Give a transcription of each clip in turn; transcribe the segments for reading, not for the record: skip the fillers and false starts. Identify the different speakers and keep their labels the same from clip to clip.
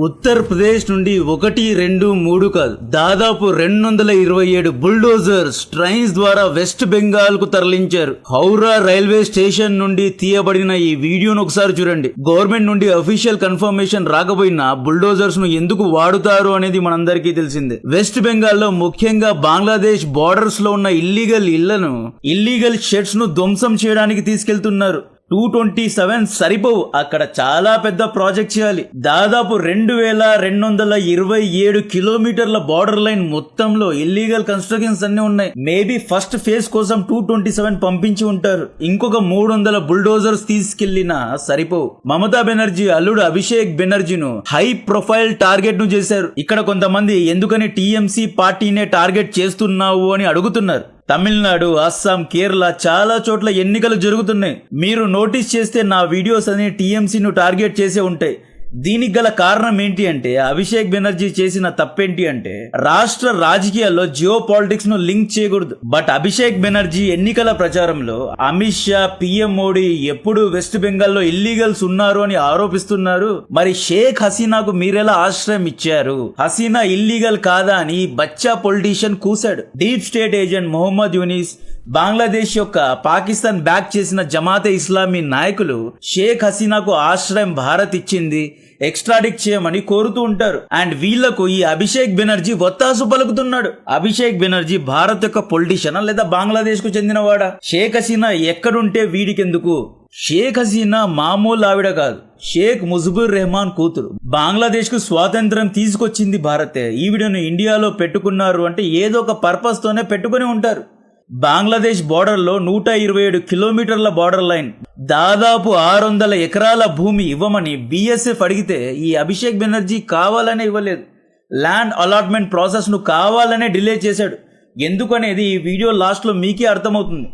Speaker 1: ఉత్తరప్రదేశ్ నుండి 1, 2, 3 కాదు దాదాపు 227 బుల్డోజర్స్ ట్రైన్స్ ద్వారా వెస్ట్ బెంగాల్ కు తరలించారు. హౌరా రైల్వే స్టేషన్ నుండి తీయబడిన ఈ వీడియోను ఒకసారి చూడండి. గవర్నమెంట్ నుండి అఫీషియల్ కన్ఫర్మేషన్ రాకపోయినా బుల్డోజర్స్ ను ఎందుకు వాడుతారు అనేది మనందరికీ తెలిసిందే. వెస్ట్ బెంగాల్ లో ముఖ్యంగా బంగ్లాదేశ్ బార్డర్స్ లో ఉన్న ఇల్లీగల్ షెడ్స్ ను ధ్వంసం చేయడానికి తీసుకెళ్తున్నారు. 227 సరిపోవు, అక్కడ చాలా పెద్ద ప్రాజెక్ట్ చేయాలి. దాదాపు 2227 కిలోమీటర్ల బార్డర్ లైన్ మొత్తంలో ఇల్లీగల్ కన్స్ట్రక్షన్స్ అన్ని ఉన్నాయి. మేబీ ఫస్ట్ ఫేజ్ కోసం 227 పంపించి ఉంటారు. ఇంకొక 300 బుల్డోజర్స్ తీసుకెళ్లినా సరిపోవు. మమతా బెనర్జీ అల్లుడు అభిషేక్ బెనర్జీను హై ప్రొఫైల్ టార్గెట్ ను చేశారు. ఇక్కడ కొంతమంది ఎందుకని టీఎంసీ పార్టీనే టార్గెట్ చేస్తున్నావు అని అడుగుతున్నారు. తమిళనాడు, అస్సాం, కేరళ చాలా చోట్ల ఎన్నికలు జరుగుతున్నాయి. మీరు నోటీస్ చేస్తే నా వీడియోస్ అనే టీఎంసీను టార్గెట్ చేసే ఉంటాయి. దీనికి గల కారణం ఏంటి అంటే, అభిషేక్ బెనర్జీ చేసిన తప్పేంటి అంటే రాష్ట్ర రాజకీయాల్లో జియో పాలిటిక్స్ ను లింక్ చేయకూడదు. బట్ అభిషేక్ బెనర్జీ ఎన్నికల ప్రచారంలో అమిత్ షా, పిఎం మోడీ ఎప్పుడు వెస్ట్ బెంగాల్లో ఇల్లీగల్స్ ఉన్నారు అని ఆరోపిస్తున్నారు. మరి షేక్ హసీనాకు మీరెలా ఆశ్రయం ఇచ్చారు? హసీనా ఇల్లీగల్ కాదా అని బచ్చా పొలిటీషియన్ కూశాడు. Deep state agent Mohammad Yunus, Bangladesh యొక్క పాకిస్తాన్ బ్యాక్ చేసిన జమాతే ఇస్లామీ నాయకులు షేక్ హసీనాకు ఆశ్రయం భారత్ ఇచ్చింది, ఎక్స్ట్రాడిక్ట్ చేయమని కోరుతూ ఉంటారు. అండ్ వీళ్లకు ఈ అభిషేక్ బెనర్జీ ఒత్తాసు పలుకుతున్నాడు. అభిషేక్ బెనర్జీ భారత్ యొక్క పొలిటీషియనా లేదా బంగ్లాదేశ్ కు చెందినవాడా? షేక్ హసీనా ఎక్కడుంటే వీడికెందుకు? షేక్ హసీనా మామూలు ఆవిడ కాదు, షేక్ ముజిబుర్ రెహమాన్ కూతురు. బంగ్లాదేశ్ కు స్వాతంత్రం తీసుకొచ్చింది భారతే. ఈవిడను ఇండియాలో పెట్టుకున్నారు అంటే ఏదో ఒక పర్పస్ తోనే పెట్టుకుని ఉంటారు. బంగ్లాదేశ్ బార్డర్ లో 127 కిలోమీటర్ల బార్డర్ లైన్, దాదాపు 600 ఎకరాల భూమి ఇవ్వమని బిఎస్ఎఫ్ అడిగితే ఈ అభిషేక్ బెనర్జీ కావాలనే ఇవ్వలేదు. ల్యాండ్ అలాట్మెంట్ ప్రాసెస్ ను కావాలనే డిలే చేశాడు. ఎందుకనేది ఈ వీడియో లాస్ట్ లో మీకే అర్థమవుతుంది.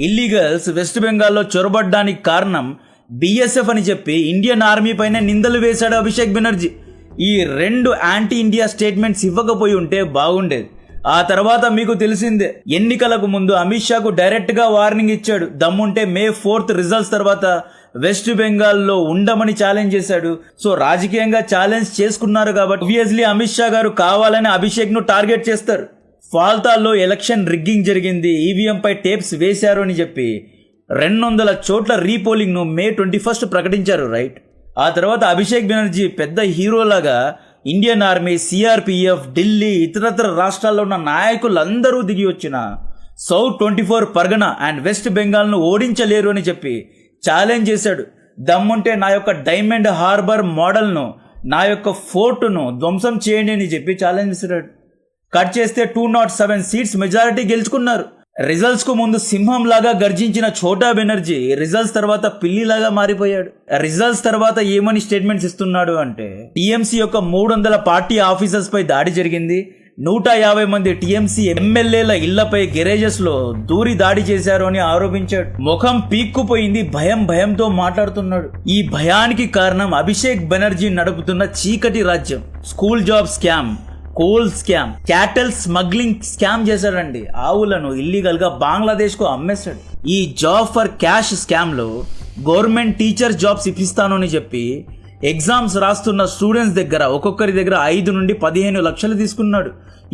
Speaker 1: ఇల్లీగల్స్ వెస్ట్ బెంగాల్లో చొరబడ్డానికి కారణం బిఎస్ఎఫ్ అని చెప్పి ఇండియన్ ఆర్మీ పైన నిందలు వేశాడు అభిషేక్ బెనర్జీ. ఈ 2 యాంటీ ఇండియా స్టేట్మెంట్స్ ఇవ్వకపోయి ఉంటే బాగుండేది. ఆ తర్వాత మీకు తెలిసిందే, ఎన్నికలకు ముందు అమిత్ షాకు డైరెక్ట్ గా వార్నింగ్ ఇచ్చాడు. దమ్ముంటే May 4th రిజల్ట్స్ తర్వాత వెస్ట్ బెంగాల్లో ఉండమని ఛాలెంజ్ చేశాడు. సో రాజకీయంగా ఛాలెంజ్ చేసుకున్నారు కాబట్టి ఆబ్వియస్లీ అమిత్ షా గారు కావాలని అభిషేక్ ను టార్గెట్ చేస్తారు. ఫాల్తాల్లో ఎలక్షన్ రిగ్గింగ్ జరిగింది, ఈవీఎం పై టేప్స్ వేశారు అని చెప్పి 200 చోట్ల రీపోలింగ్ ను May 21st ప్రకటించారు, రైట్? ఆ తర్వాత అభిషేక్ బెనర్జీ పెద్ద హీరోలాగా ఇండియన్ ఆర్మీ, సిఆర్పిఎఫ్, ఢిల్లీ, ఇతరత్ర రాష్ట్రాల్లో ఉన్న నాయకులందరూ దిగి వచ్చిన సౌత్ 24 పర్గనా అండ్ వెస్ట్ బెంగాల్ ను ఓడించలేరు అని చెప్పి ఛాలెంజ్ చేశాడు. దమ్ముంటే నా యొక్క డైమండ్ హార్బర్ మోడల్ ను, నా యొక్క ఫోర్టును ధ్వంసం చేయండి అని చెప్పి ఛాలెంజ్ చేశాడు. కట్ చేస్తే 207 సీట్స్ మెజారిటీ గెలుచుకున్నారు. రిజల్ట్స్ కు ముందు సింహం లాగా గర్జించిన ఛోటా బెనర్జీ రిజల్ట్స్ తర్వాత పిల్లిలాగా మారిపోయాడు. రిజల్ట్స్ తర్వాత ఏమని స్టేట్మెంట్స్ ఇస్తున్నాడు అంటే, టీఎంసీ యొక్క 300 పార్టీ ఆఫీసర్స్ పై దాడి జరిగింది, 150 మంది టీఎంసీ ఎమ్మెల్యేల ఇళ్లపై గెరేజెస్ లో దూరి దాడి చేశారు అని ఆరోపించాడు. ముఖం పీక్కుపోయింది, భయంతో మాట్లాడుతున్నాడు. ఈ భయానికి కారణం అభిషేక్ బెనర్జీ నడుపుతున్న చీకటి రాజ్యం. School job scam, coal scam, క్యాటల్ smuggling scam చేశాడండి. ఆవులను ఇల్లీగల్ గా బంగ్లాదేశ్ కు అమ్మేశాడు. ఈ జాబ్ ఫర్ క్యాష్ స్కామ్ లో గవర్నమెంట్ టీచర్ జాబ్స్ ఇప్పిస్తాను అని చెప్పి ఎగ్జామ్స్ రాస్తున్న స్టూడెంట్స్ దగ్గర ఒక్కొక్కరి దగ్గర 5 నుండి 15 లక్షలు తీసుకున్నాడు.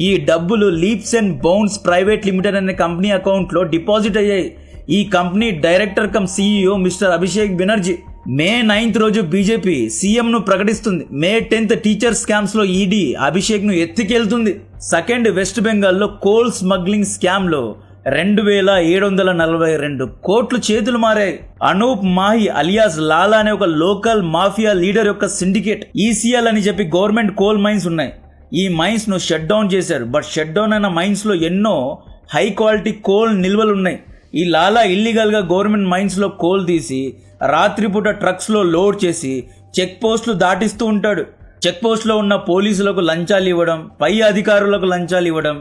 Speaker 1: ఈ డబ్బులు leaps and bounce private limited అనే కంపెనీ అకౌంట్ లో డిపాజిట్ అయ్యాయి. ఈ company director come CEO mister Abhishek Banerjee. May 9th రోజు బీజేపీ సీఎం ను ప్రకటిస్తుంది. May 10th టీచర్ స్కామ్స్ లో ఈడీ అభిషేక్ ను ఎత్తికెళ్తుంది. సెకండ్, వెస్ట్ బెంగాల్లో కోల్ స్మగ్లింగ్ స్కామ్ లో 2742 కోట్లు చేతులు మారాయి. అనూప్ మాహి అలియాస్ లాలా అనే ఒక లోకల్ మాఫియా లీడర్ యొక్క సిండికేట్, ఈసీఎల్ అని చెప్పి గవర్నమెంట్ కోల్ మైన్స్ ఉన్నాయి. ఈ మైన్స్ ను షట్ డౌన్ చేశారు. బట్ షట్ డౌన్ అయిన మైన్స్ లో ఎన్నో హై క్వాలిటీ కోల్ నిల్వలు ఉన్నాయి. ఈ లాలా ఇల్లీగల్ గా గవర్నమెంట్ మైన్స్ లో కోల్ తీసి రాత్రిపూట ట్రక్స్ లో లోడ్ చేసి చెక్ పోస్టులు దాటిస్తూ ఉంటాడు. చెక్ పోస్ట్ లో ఉన్న పోలీసులకు లంచాలు ఇవ్వడం, పై అధికారులకు లంచాలు ఇవ్వడం.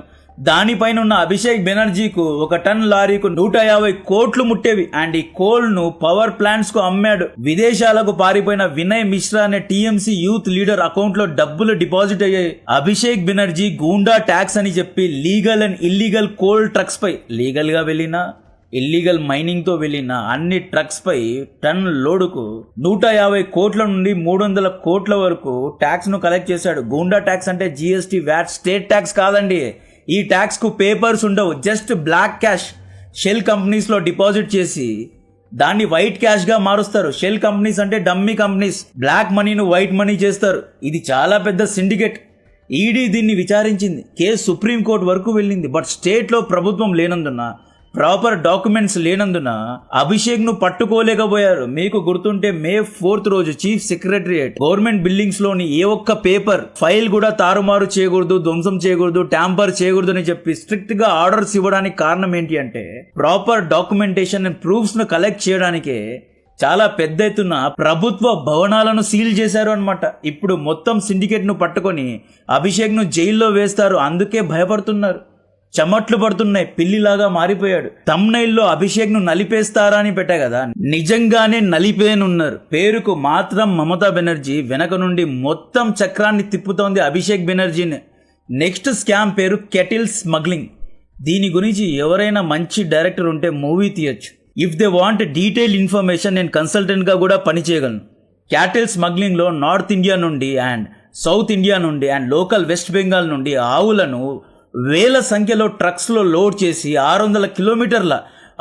Speaker 1: దానిపైన ఉన్న అభిషేక్ బెనర్జీకు 1 టన్ లారీకు 150 కోట్లు ముట్టేవి. అండ్ ఈ కోల్ ను పవర్ ప్లాంట్స్ కు అమ్మాడు. విదేశాలకు పారిపోయిన వినయ్ మిశ్రా అనే టీఎంసీ యూత్ లీడర్ అకౌంట్ లో డబ్బులు డిపాజిట్ అయ్యాయి. అభిషేక్ బెనర్జీ గూండా ట్యాక్స్ అని చెప్పి legal and illegal coal trucks పై లీగల్ గా వెళ్ళినా ఇల్లీగల్ మైనింగ్ తో వెళ్లిన అన్ని ట్రక్స్ పై టన్ లోడుకు 150 కోట్ల నుండి 300 కోట్ల వరకు ట్యాక్స్ ను కలెక్ట్ చేశాడు. గూండా ట్యాక్స్ అంటే జిఎస్టీ, వ్యాట్, స్టేట్ ట్యాక్స్ కాదండి. ఈ ట్యాక్స్ కు పేపర్స్ ఉండవు, just black cash shell companies లో డిపాజిట్ చేసి దాన్ని వైట్ క్యాష్ గా మారుస్తారు. షెల్ కంపెనీస్ అంటే డమ్మీ కంపెనీస్, బ్లాక్ మనీను వైట్ మనీ చేస్తారు. ఇది చాలా పెద్ద సిండికేట్. ఈడీ దీన్ని విచారించింది. కేసు సుప్రీంకోర్టు వరకు వెళ్ళింది. బట్ స్టేట్ లో ప్రభుత్వం లేనందున, ప్రాపర్ డాక్యుమెంట్స్ లేనందున అభిషేక్ ను పట్టుకోలేకపోయారు. మీకు గుర్తుంటే May 4th రోజు చీఫ్ సెక్రటరియట్ గవర్నమెంట్ బిల్డింగ్స్ లోని ఏ ఒక్క పేపర్ ఫైల్ కూడా తారుమారు చేయకూడదు, ధ్వంసం చేయకూడదు, ట్యాంపర్ చేయకూడదు అని చెప్పి స్ట్రిక్ట్ గా ఆర్డర్స్ ఇవ్వడానికి కారణం ఏంటి అంటే ప్రాపర్ డాక్యుమెంటేషన్ అండ్ ప్రూఫ్స్ ను కలెక్ట్ చేయడానికే చాలా పెద్ద ఎత్తున ప్రభుత్వ భవనాలను సీల్ చేశారు అన్నమాట. ఇప్పుడు మొత్తం సిండికేట్ ను పట్టుకొని అభిషేక్ ను జైల్లో వేస్తారు. అందుకే భయపడుతున్నారు, చెమట్లు పడుతున్నాయి, పిల్లిలాగా మారిపోయాడు. తమ్నైల్లో అభిషేక్ ను నలిపేస్తారా అని పెట్టా కదా, నిజంగానే నలిపేనున్నారు. పేరుకు మాత్రం మమతా బెనర్జీ వెనక నుండి మొత్తం చక్రాన్ని తిప్పుతోంది అభిషేక్ బెనర్జీని. నెక్స్ట్ స్కామ్ పేరు కెటిల్ స్మగ్లింగ్. దీని గురించి ఎవరైనా మంచి డైరెక్టర్ ఉంటే మూవీ తీయొచ్చు. If they want detail information నేను కన్సల్టెంట్ గా కూడా పనిచేయగలను. క్యాటిల్ స్మగ్లింగ్ లో నార్త్ ఇండియా నుండి అండ్ సౌత్ ఇండియా నుండి అండ్ లోకల్ వెస్ట్ బెంగాల్ నుండి ఆవులను వేల సంఖ్యలో ట్రక్స్ లో లోడ్ చేసి 600 కిలోమీటర్ల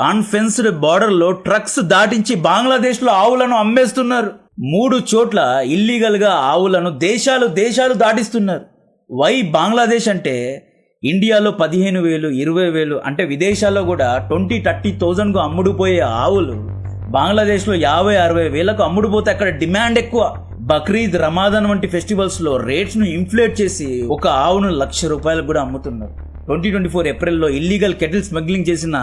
Speaker 1: అన్ఫెన్స్డ్ బార్డర్ లో ట్రక్స్ దాటించి బంగ్లాదేశ్ లో ఆవులను అమ్మేస్తున్నారు. 3 చోట్ల ఇల్లీగల్ గా ఆవులను దేశాలు దాటిస్తున్నారు. వై బంగ్లాదేశ్ అంటే ఇండియాలో 15,000, 20,000 అంటే విదేశాల్లో కూడా 20-30,000 కు అమ్ముడుపోయే ఆవులు బంగ్లాదేశ్ లో 50-60 వేలకు అమ్ముడుపోతే అక్కడ డిమాండ్ ఎక్కువ. బక్రీద్, రమాదాన్ వంటి ఫెస్టివల్స్ లో రేట్స్ ను ఇన్ఫ్లేట్ చేసి ఒక ఆవును ₹1,00,000 కూడా అమ్ముతున్నారు. 2024 ఏప్రిల్లో ఇల్లీగల్ కెటిల్ స్మగ్లింగ్ చేసిన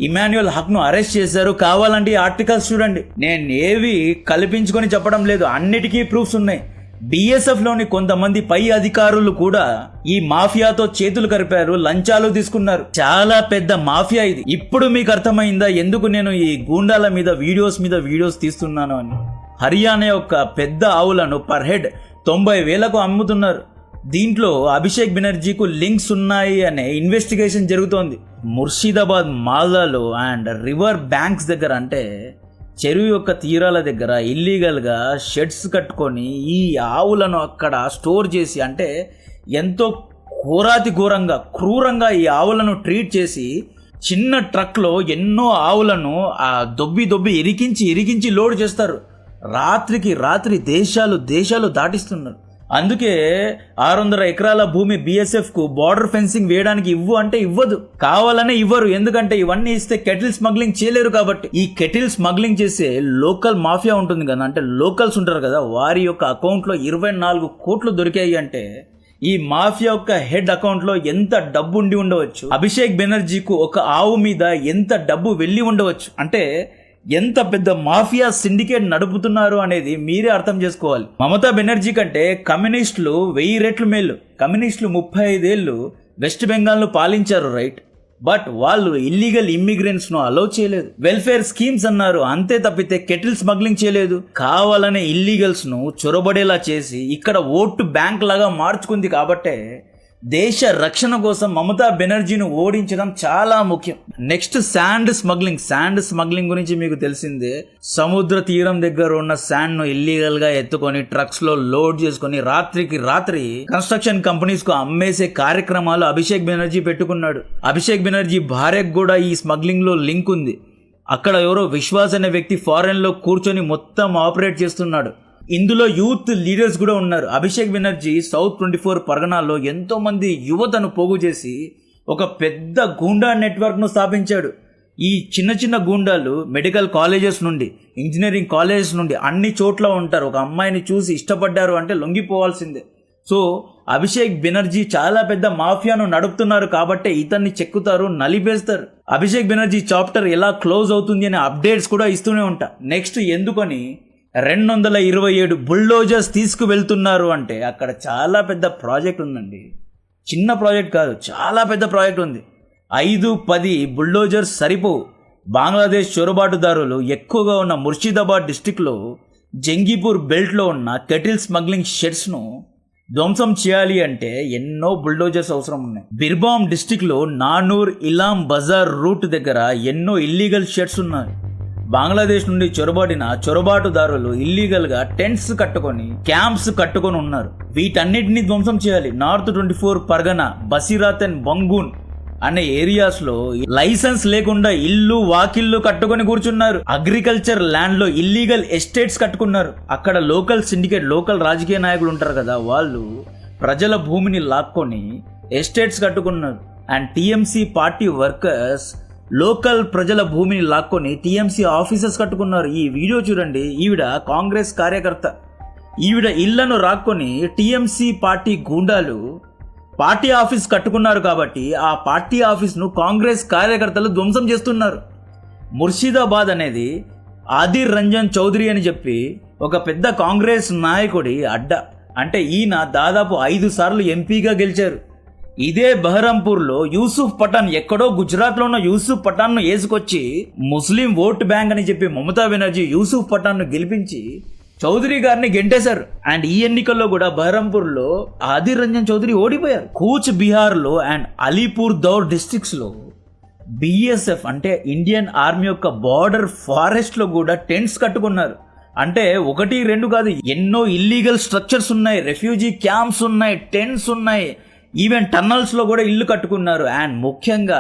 Speaker 1: ఇమాన్యుయల్ హక్ ను అరెస్ట్ చేశారు. కావాలంటే ఆర్టికల్స్ చూడండి. నేను ఏవి కల్పించుకొని చెప్పడం లేదు, అన్నిటికీ ప్రూఫ్స్ ఉన్నాయి. BSF లోని కొంతమంది పై అధికారులు కూడా ఈ మాఫియాతో చేతులు కలిపారు, లంచాలు తీసుకున్నారు. చాలా పెద్ద మాఫియా ఇది. ఇప్పుడు మీకు అర్థమైందా ఎందుకు నేను ఈ గూండాల మీద వీడియోస్ తీస్తున్నాను అని? హర్యానా యొక్క పెద్ద ఆవులను పర్ హెడ్ 90,000కు అమ్ముతున్నారు. దీంట్లో అభిషేక్ బెనర్జీకు లింక్స్ ఉన్నాయి అనే ఇన్వెస్టిగేషన్ జరుగుతోంది. ముర్షిదాబాద్, మాల్దాలో అండ్ రివర్ బ్యాంక్స్ దగ్గర అంటే చెరువు యొక్క తీరాల దగ్గర ఇల్లీగల్ గా షెడ్స్ కట్టుకొని ఈ ఆవులను అక్కడ స్టోర్ చేసి, అంటే ఎంతో క్రూరంగా ఈ ఆవులను ట్రీట్ చేసి చిన్న ట్రక్ లో ఎన్నో ఆవులను దొబ్బి ఇరికించి లోడ్ చేస్తారు. రాత్రికి రాత్రి దేశాలు దాటిస్తున్నారు. అందుకే 600 ఎకరాల భూమి BSF కు బార్డర్ ఫెన్సింగ్ వేయడానికి ఇవ్వు అంటే ఇవ్వదు, కావాలనే ఇవ్వరు. ఎందుకంటే ఇవన్నీ ఇస్తే కెటిల్ స్మగ్లింగ్ చేయలేరు కాబట్టి. ఈ కెటిల్ స్మగ్లింగ్ చేసే లోకల్ మాఫియా ఉంటుంది కదా, అంటే లోకల్స్ ఉంటారు కదా, వారి యొక్క అకౌంట్ లో 24 కోట్లు దొరికాయి అంటే ఈ మాఫియా యొక్క హెడ్ అకౌంట్ లో ఎంత డబ్బు ఉండి ఉండవచ్చు? అభిషేక్ బెనర్జీకు ఒక ఆవు మీద ఎంత డబ్బు వెళ్ళి ఉండవచ్చు? అంటే ఎంత పెద్ద మాఫియా సిండికేట్ నడుపుతున్నారు అనేది మీరే అర్థం చేసుకోవాలి. మమతా బెనర్జీ కంటే కమ్యూనిస్టులు 1000 రెట్లు మేలు. కమ్యూనిస్టులు 35 ఏళ్ళు వెస్ట్ బెంగాల్ ను పాలించారు, రైట్? బట్ వాళ్ళు ఇల్లీగల్ ఇమ్మిగ్రెంట్స్ ను అలౌ చేయలేదు. వెల్ఫేర్ స్కీమ్స్ అన్నారు, అంతే తప్పితే కెటిల్ స్మగ్లింగ్ చేయలేదు. కావాలనే ఇల్లీగల్స్ ను చొరబడేలా చేసి ఇక్కడ ఓటు బ్యాంక్ లాగా మార్చుకుంది. కాబట్టే దేశ రక్షణ కోసం మమతా బెనర్జీని ఓడించడం చాలా ముఖ్యం. నెక్స్ట్ శాండ్ స్మగ్లింగ్ గురించి మీకు తెలిసిందే. సముద్ర తీరం దగ్గర ఉన్న శాండ్ ను ఇల్లీగల్ గా ఎత్తుకొని ట్రక్స్ లో లోడ్ చేసుకుని రాత్రికి రాత్రి కన్స్ట్రక్షన్ కంపెనీస్ కు అమ్మేసే కార్యక్రమాలు అభిషేక్ బెనర్జీ పెట్టుకున్నాడు. అభిషేక్ బెనర్జీ భార్యకు కూడా ఈ స్మగ్లింగ్ లో లింక్ ఉంది. అక్కడ ఎవరో విశ్వాస్ అనే వ్యక్తి ఫారెన్ లో కూర్చొని మొత్తం ఆపరేట్ చేస్తున్నాడు. ఇందులో యూత్ లీడర్స్ కూడా ఉన్నారు. అభిషేక్ బెనర్జీ సౌత్ 24 పరగనాల్లో ఎంతో మంది యువతను పోగు చేసి ఒక పెద్ద గూండా నెట్వర్క్ ను స్థాపించాడు. ఈ చిన్న గూండాలు మెడికల్ కాలేజెస్ నుండి, ఇంజనీరింగ్ కాలేజెస్ నుండి అన్ని చోట్ల ఉంటారు. ఒక అమ్మాయిని చూసి ఇష్టపడ్డారు అంటే లొంగిపోవాల్సిందే. సో అభిషేక్ బెనర్జీ చాలా పెద్ద మాఫియాను నడుపుతున్నారు కాబట్టి ఇతన్ని చెక్కుతారు, నలిపేస్తారు. అభిషేక్ బెనర్జీ చాప్టర్ ఎలా క్లోజ్ అవుతుంది అనే అప్డేట్స్ కూడా ఇస్తూనే ఉంటా. నెక్స్ట్ ఎందుకని 227 బుల్డోజర్స్ తీసుకువెళ్తున్నారు అంటే అక్కడ చాలా పెద్ద ప్రాజెక్ట్ ఉందండి. చిన్న ప్రాజెక్ట్ కాదు, చాలా పెద్ద ప్రాజెక్ట్ ఉంది. 5-10 బుల్డోజర్స్ సరిపోవు. బంగ్లాదేశ్ చొరబాటుదారులు ఎక్కువగా ఉన్న ముర్షిదాబాద్ డిస్టిక్లో జంగీపూర్ బెల్ట్లో ఉన్న కెటిల్ స్మగ్లింగ్ షెడ్స్ను ధ్వంసం చేయాలి అంటే ఎన్నో బుల్డోజర్స్ అవసరం ఉన్నాయి. బిర్బామ్ డిస్టిక్ లో నానూర్ ఇలాం బజార్ రూట్ దగ్గర ఎన్నో ఇల్లీగల్ షెడ్స్ ఉన్నాయి. బంగ్లాదేశ్ నుండి చొరబాటుదారులు ఇల్లీగల్ గా టెంట్స్ కట్టుకొని క్యాంప్స్ కట్టుకొని ఉన్నారు. వీటన్నిటిని ధ్వంసం చేయాలి. నార్త్ 24 పర్గనా, బసిరాత్ అండ్ బంగూన్ అనే ఏరియాస్ లో లైసెన్స్ లేకుండా ఇల్లు వాకిళ్ళు కట్టుకొని కూర్చున్నారు. అగ్రికల్చర్ ల్యాండ్ లో ఇల్లీగల్ ఎస్టేట్స్ కట్టుకున్నారు. అక్కడ లోకల్ సిండికేట్, లోకల్ రాజకీయ నాయకులు ఉంటారు కదా, వాళ్ళు ప్రజల భూమిని లాక్కొని ఎస్టేట్స్ కట్టుకున్నారు. And TMC party workers local ప్రజల భూమిని లాక్కొని టీఎంసీ ఆఫీసెస్ కట్టుకున్నారు. ఈ వీడియో చూడండి. ఈవిడ కాంగ్రెస్ కార్యకర్త. ఈవిడ ఇళ్లను రాక్కొని టీఎంసీ పార్టీ గూండాలు పార్టీ ఆఫీస్ కట్టుకున్నారు కాబట్టి ఆ పార్టీ ఆఫీస్ ను కాంగ్రెస్ కార్యకర్తలు ధ్వంసం చేస్తున్నారు. ముర్షిదాబాద్ అనేది ఆదిర్ రంజన్ చౌదరి అని చెప్పి ఒక పెద్ద కాంగ్రెస్ నాయకుడి అడ్డ. అంటే ఈయన దాదాపు 5 సార్లు ఎంపీగా గెలిచారు. ఇదే బహరంపూర్లో యూసుఫ్ పఠాన్, ఎక్కడో గుజరాత్లో ఉన్న యూసుఫ్ పఠాన్ను వేసుకొచ్చి ముస్లిం ఓట్ బ్యాంక్ అని చెప్పి మమతా బెనర్జీ యూసుఫ్ పఠాన్ను గెలిపించి చౌదరి గారిని గెంటేశారు. అండ్ ఈ ఎన్నికల్లో కూడా బహరంపూర్లో ఆదిర్ రంజన్ చౌదరి ఓడిపోయారు. కూచ్ బీహార్ లో అండ్ అలీపూర్ దౌర్ డిస్ట్రిక్ట్స్ లో బిఎస్ఎఫ్ అంటే ఇండియన్ ఆర్మీ యొక్క బార్డర్ ఫారెస్ట్ లో కూడా టెంట్స్ కట్టుకున్నారు. అంటే 1, 2 కాదు, ఎన్నో ఇల్లీగల్ స్ట్రక్చర్స్ ఉన్నాయి, రెఫ్యూజీ క్యాంప్స్ ఉన్నాయి, టెంట్స్ ఉన్నాయి, ఈవెన్ టన్నల్స్ లో కూడా ఇల్లు కట్టుకున్నారు. అండ్ ముఖ్యంగా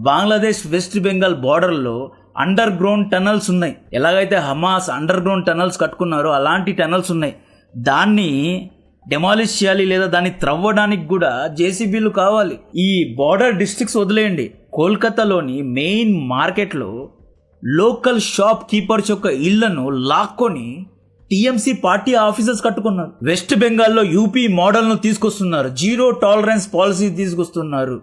Speaker 1: బంగ్లాదేశ్ వెస్ట్ బెంగాల్ బార్డర్ లో అండర్ గ్రౌండ్ టనల్స్ ఉన్నాయి. ఎలాగైతే హమాస్ అండర్ గ్రౌండ్ టనల్స్ కట్టుకున్నారో అలాంటి టనల్స్ ఉన్నాయి. దాన్ని డెమాలిష్ చేయాలి లేదా దాన్ని త్రవ్వడానికి కూడా జేసీబీలు కావాలి. ఈ బార్డర్ డిస్ట్రిక్ట్స్ వదిలేయండి, కోల్కతాలోని మెయిన్ మార్కెట్లో లోకల్ షాప్ కీపర్స్ యొక్క ఇళ్లను లాక్కొని టీఎంసీ పార్టీ ఆఫీసెస్ కట్టుకున్నారు. వెస్ట్ బెంగాల్లో యూపీ మోడల్ను తీసుకొస్తున్నారు, జీరో టాలరెన్స్ పాలసీ తీసుకొస్తున్నారు.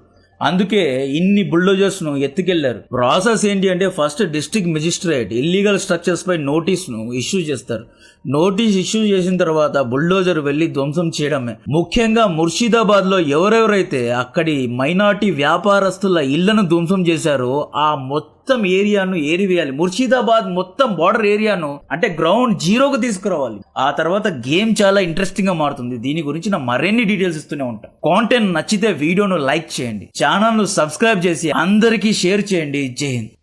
Speaker 1: అందుకే ఇన్ని బుల్డోజర్స్ ను ఎత్తుకెళ్లారు. ప్రాసెస్ ఏంటి అంటే first district magistrate illegal structures పై నోటీస్ ను ఇష్యూ చేస్తారు. నోటీస్ ఇష్యూ చేసిన తర్వాత బుల్డోజర్ వెళ్లి ధ్వంసం చేయడమే. ముఖ్యంగా ముర్షిదాబాద్ లో ఎవరెవరైతే అక్కడి మైనార్టీ వ్యాపారస్తుల ఇళ్లను ధ్వంసం చేశారో ఆ మొత్తం ఏరియాను ఏరివేయాలి. ముర్షిదాబాద్ మొత్తం బార్డర్ ఏరియాను అంటే గ్రౌండ్ జీరోకు తీసుకురావాలి. ఆ తర్వాత గేమ్ చాలా ఇంట్రెస్టింగ్ గా మారుతుంది. దీని గురించి నా మరిన్ని డీటెయిల్స్ ఇస్తూనే ఉంటా. కాంటెంట్ నచ్చితే వీడియోను లైక్ చేయండి, ఛానల్ ను సబ్స్క్రైబ్ చేసి అందరికీ షేర్ చేయండి. జై హింద్.